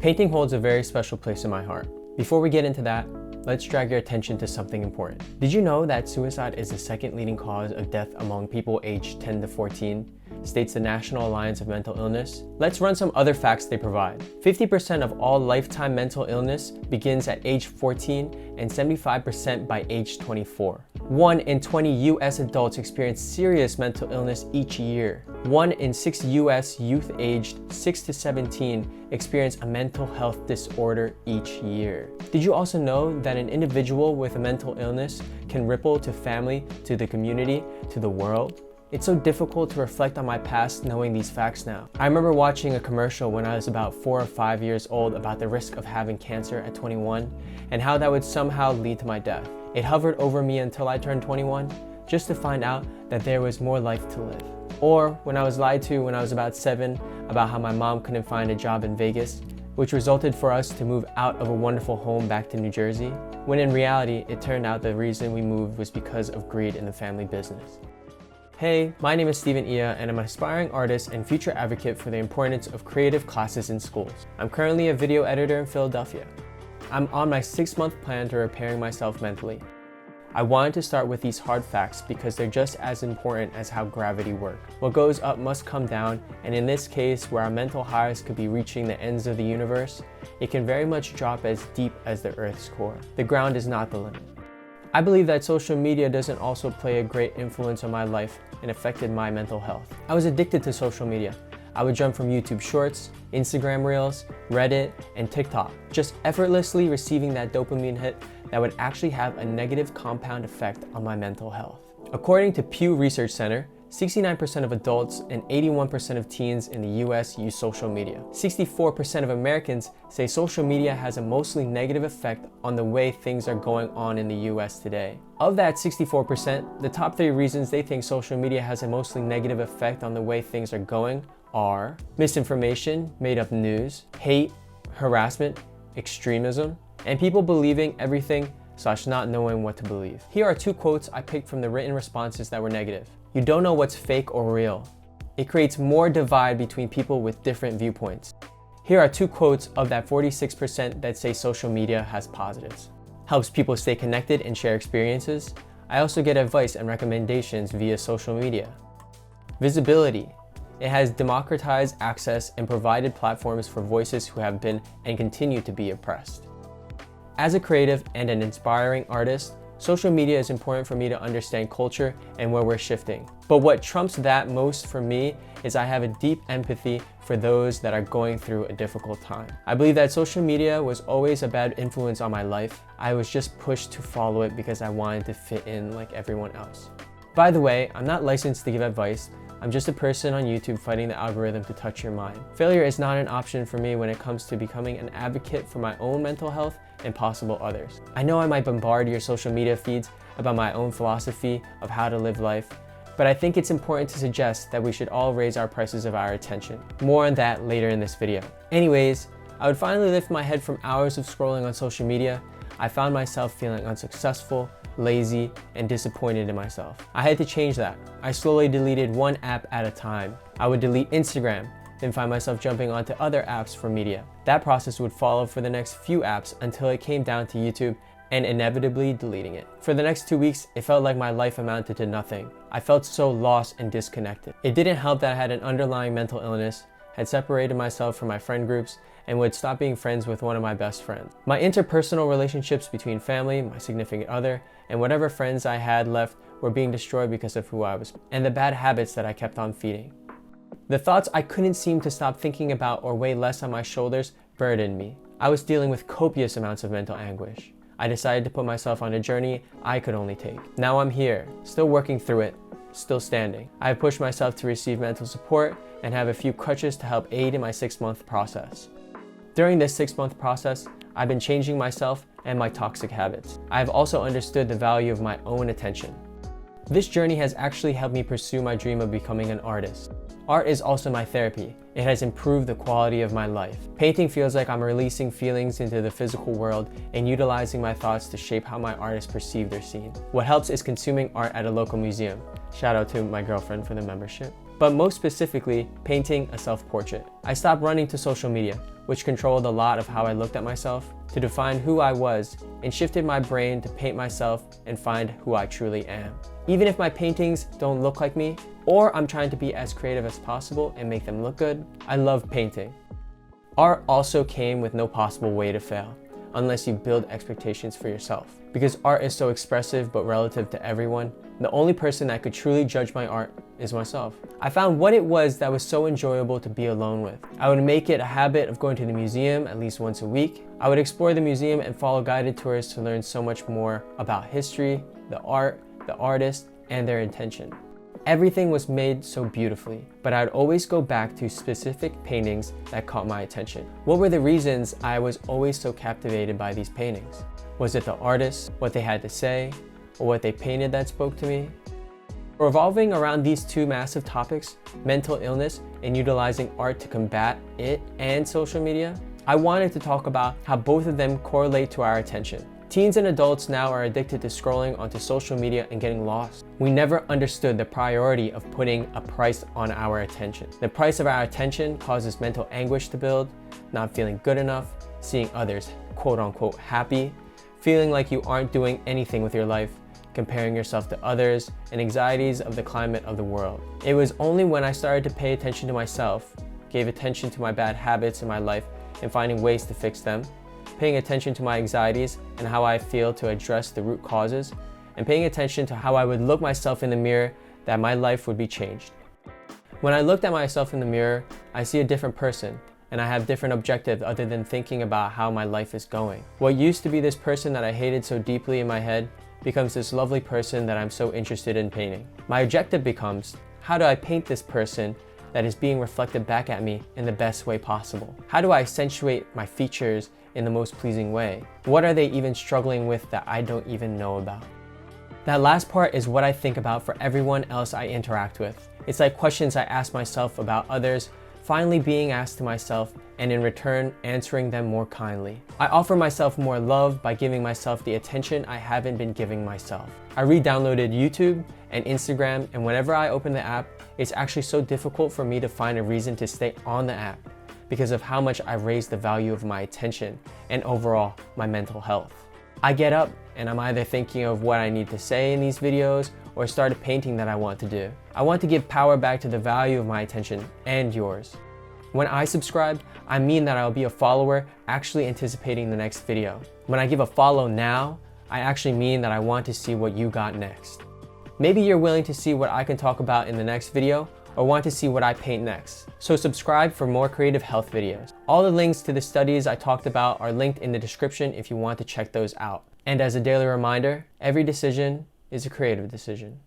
Painting holds a very special place in my heart. Before we get into that, let's drag your attention to something important. Did you know that suicide is the second leading cause of death among people aged 10 to 14? States the National Alliance of Mental Illness. Let's run some other facts they provide. 50% of all lifetime mental illness begins at age 14 and 75% by age 24. 1 in 20 US adults experience serious mental illness each year. 1 in 6 US youth aged 6 to 17 experience a mental health disorder each year. Did you also know that an individual with a mental illness can ripple to family, to the community, to the world? It's so difficult to reflect on my past knowing these facts now. I remember watching a commercial when I was about 4 or 5 years old about the risk of having cancer at 21 and how that would somehow lead to my death. It hovered over me until I turned 21 just to find out that there was more life to live. Or when I was lied to when I was about 7 about how my mom couldn't find a job in Vegas, which resulted for us to move out of a wonderful home back to New Jersey, when in reality it turned out the reason we moved was because of greed in the family business. Hey, my name is Steven Ia and I'm an aspiring artist and future advocate for the importance of creative classes in schools. I'm currently a video editor in Philadelphia. I'm on my 6-month plan to repairing myself mentally. I wanted to start with these hard facts because they're just as important as how gravity works. What goes up must come down, and in this case, where our mental highs could be reaching the ends of the universe, it can very much drop as deep as the Earth's core. The ground is not the limit. I believe that social media doesn't also play a great influence on my life and affected my mental health. I was addicted to social media. I would jump from YouTube Shorts, Instagram Reels, Reddit, and TikTok, just effortlessly receiving that dopamine hit that would actually have a negative compound effect on my mental health. According to Pew Research Center, 69% of adults and 81% of teens in the US use social media. 64% of Americans say social media has a mostly negative effect on the way things are going on in the US today. Of that 64%, the top 3 reasons they think social media has a mostly negative effect on the way things are going are misinformation, made-up news, hate, harassment, extremism, and people believing everything / not knowing what to believe. Here are 2 quotes I picked from the written responses that were negative. You don't know what's fake or real. It creates more divide between people with different viewpoints. Here are 2 quotes of that 46% that say social media has positives. Helps people stay connected and share experiences. I also get advice and recommendations via social media. Visibility. It has democratized access and provided platforms for voices who have been and continue to be oppressed. As a creative and an inspiring artist, social media is important for me to understand culture and where we're shifting. But what trumps that most for me is I have a deep empathy for those that are going through a difficult time. I believe that social media was always a bad influence on my life. I was just pushed to follow it because I wanted to fit in like everyone else. By the way, I'm not licensed to give advice. I'm just a person on YouTube fighting the algorithm to touch your mind. Failure is not an option for me when it comes to becoming an advocate for my own mental health and possible others. I know I might bombard your social media feeds about my own philosophy of how to live life, but I think it's important to suggest that we should all raise our prices of our attention. More on that later in this video. Anyways, I would finally lift my head from hours of scrolling on social media. I found myself feeling unsuccessful, lazy, and disappointed in myself. I had to change that. I slowly deleted 1 app at a time. I would delete Instagram, then find myself jumping onto other apps for media. That process would follow for the next few apps until it came down to YouTube and inevitably deleting it. For the next 2 weeks, it felt like my life amounted to nothing. I felt so lost and disconnected. It didn't help that I had an underlying mental illness, had separated myself from my friend groups, and would stop being friends with one of my best friends. My interpersonal relationships between family, my significant other, and whatever friends I had left were being destroyed because of who I was, and the bad habits that I kept on feeding. The thoughts I couldn't seem to stop thinking about or weigh less on my shoulders burdened me. I was dealing with copious amounts of mental anguish. I decided to put myself on a journey I could only take. Now I'm here, still working through it, still standing. I have pushed myself to receive mental support and have a few crutches to help aid in my 6-month process. During this 6-month process, I've been changing myself and my toxic habits. I have also understood the value of my own attention. This journey has actually helped me pursue my dream of becoming an artist. Art is also my therapy. It has improved the quality of my life. Painting feels like I'm releasing feelings into the physical world and utilizing my thoughts to shape how my artists perceive their scene. What helps is consuming art at a local museum. Shout out to my girlfriend for the membership. but most specifically, painting a self-portrait. I stopped running to social media, which controlled a lot of how I looked at myself, to define who I was, and shifted my brain to paint myself and find who I truly am. Even if my paintings don't look like me, or I'm trying to be as creative as possible and make them look good, I love painting. Art also came with no possible way to fail, unless you build expectations for yourself. Because art is so expressive but relative to everyone, the only person that could truly judge my art is myself. I found what it was that was so enjoyable to be alone with. I would make it a habit of going to the museum at least once a week. I would explore the museum and follow guided tours to learn so much more about history, the art, the artist, and their intention. Everything was made so beautifully, but I'd always go back to specific paintings that caught my attention. What were the reasons I was always so captivated by these paintings? Was it the artist, what they had to say, or what they painted that spoke to me? Revolving around these two massive topics, mental illness and utilizing art to combat it, and social media, I wanted to talk about how both of them correlate to our attention. Teens and adults now are addicted to scrolling onto social media and getting lost. We never understood the priority of putting a price on our attention. The price of our attention causes mental anguish to build, not feeling good enough, seeing others quote unquote happy, feeling like you aren't doing anything with your life, comparing yourself to others, and anxieties of the climate of the world. It was only when I started to pay attention to myself, gave attention to my bad habits in my life and finding ways to fix them, paying attention to my anxieties and how I feel to address the root causes, and paying attention to how I would look myself in the mirror, that my life would be changed. When I looked at myself in the mirror, I see a different person, and I have different objectives other than thinking about how my life is going. What used to be this person that I hated so deeply in my head becomes this lovely person that I'm so interested in painting. My objective becomes, how do I paint this person that is being reflected back at me in the best way possible? How do I accentuate my features in the most pleasing way? What are they even struggling with that I don't even know about? That last part is what I think about for everyone else I interact with. It's like questions I ask myself about others, finally being asked to myself, and in return, answering them more kindly. I offer myself more love by giving myself the attention I haven't been giving myself. I re-downloaded YouTube and Instagram, and whenever I open the app, it's actually so difficult for me to find a reason to stay on the app because of how much I've raised the value of my attention and overall my mental health. I get up and I'm either thinking of what I need to say in these videos or start a painting that I want to do. I want to give power back to the value of my attention and yours. When I subscribe, I mean that I'll be a follower actually anticipating the next video. When I give a follow now, I actually mean that I want to see what you got next. Maybe you're willing to see what I can talk about in the next video or want to see what I paint next. So subscribe for more creative health videos. All the links to the studies I talked about are linked in the description if you want to check those out. And as a daily reminder, every decision is a creative decision.